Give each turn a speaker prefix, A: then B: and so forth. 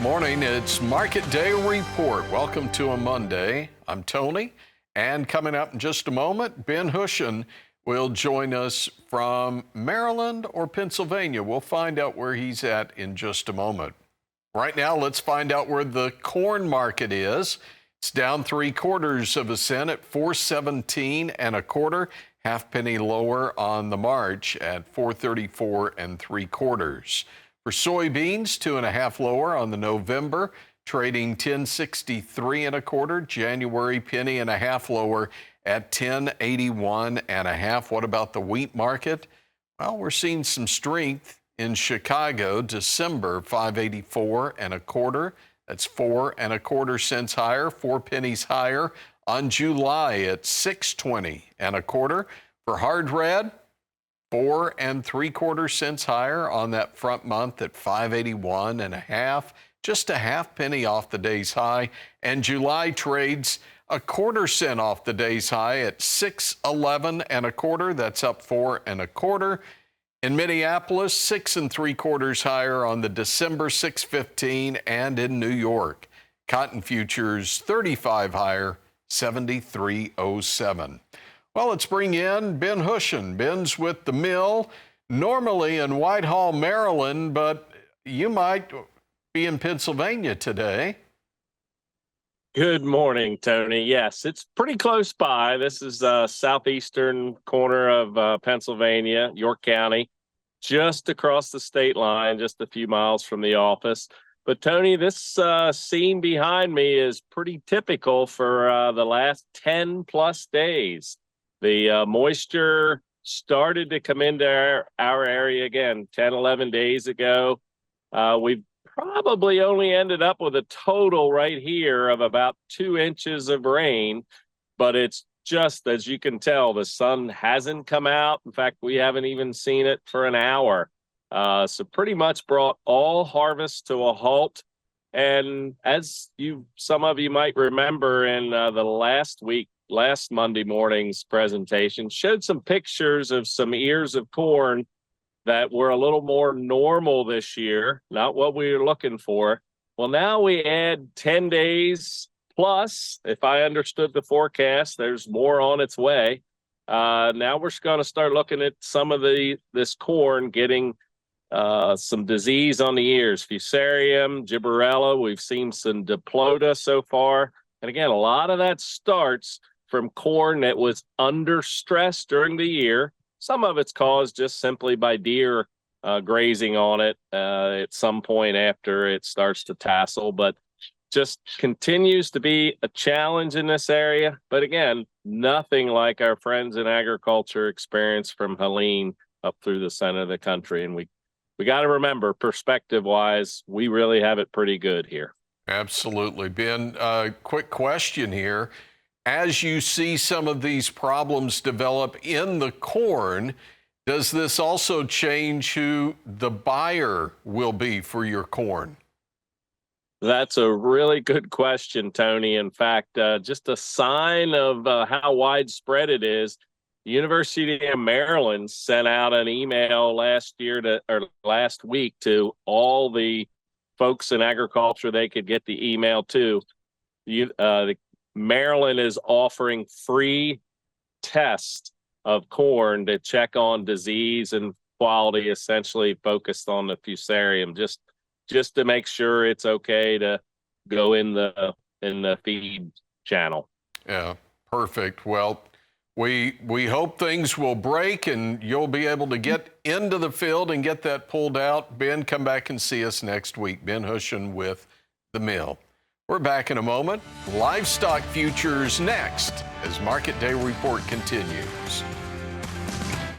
A: Morning, it's Market Day Report. Welcome to a Monday. I'm Tony, and coming up in just a moment, Ben Hushon will join us from Maryland or Pennsylvania. We'll find out where he's at in just a moment. Right now, let's find out where the corn market is. It's down 3/4 of a cent at 4.17 1/4, half penny lower on the March at 4.34 3/4. For soybeans, 2.5 lower on the November, trading 10.63 1/4. January penny and a half lower at 10.81 1/2. What about the wheat market? Well, we're seeing some strength in Chicago. December 5.84 1/4. That's 4 1/4 cents higher, 4 pennies higher on July at 6.20 1/4. For hard red, 4 3/4 cents higher on that front month at 5.81 1/2, just a half penny off the day's high. And July trades 1/4 cent off the day's high at 6.11 1/4. That's up 4 1/4. In Minneapolis, 6 3/4 higher on the December 6.15, and in New York, cotton futures 35 higher, 73.07. Well, let's bring in Ben Hushon. Ben's with the mill, normally in Whitehall, Maryland, but you might be in Pennsylvania today.
B: Good morning, Tony. Yes, it's pretty close by. This is southeastern corner of Pennsylvania, York County, just across the state line, just a few miles from the office. But Tony, this scene behind me is pretty typical for the last 10 plus days. The moisture started to come into our area again 10, 11 days ago. We've probably only ended up with a total right here of about 2 inches of rain, but it's just, as you can tell, the sun hasn't come out. In fact, we haven't even seen it for an hour. So pretty much brought all harvest to a halt. And as some of you might remember in the last Monday morning's presentation, showed some pictures of some ears of corn that were a little more normal this year, not what we were looking for. Well, now we add 10 days plus. If I understood the forecast, there's more on its way. Now we're going to start looking at some of this corn getting some disease on the ears, fusarium, gibberella. We've seen some diplota so far. And again, a lot of that starts from corn that was under stress during the year. Some of it's caused just simply by deer grazing on it at some point after it starts to tassel, but just continues to be a challenge in this area. But again, nothing like our friends in agriculture experience from Helene up through the center of the country. And we got to remember, perspective-wise, we really have it pretty good here.
A: Absolutely. Ben, quick question here. As you see some of these problems develop in the corn, does this also change who the buyer will be for your corn?
B: That's a really good question, Tony. In fact, just a sign of how widespread it is, the University of Maryland sent out an email last week to all the folks in agriculture they could get the email to. Maryland is offering free tests of corn to check on disease and quality, essentially focused on the fusarium, just to make sure it's okay to go in the feed channel.
A: Yeah, perfect. Well, we hope things will break and you'll be able to get into the field and get that pulled out. Ben, come back and see us next week. Ben Hushon with the mill. We're back in a moment. Livestock futures next as Market Day Report continues.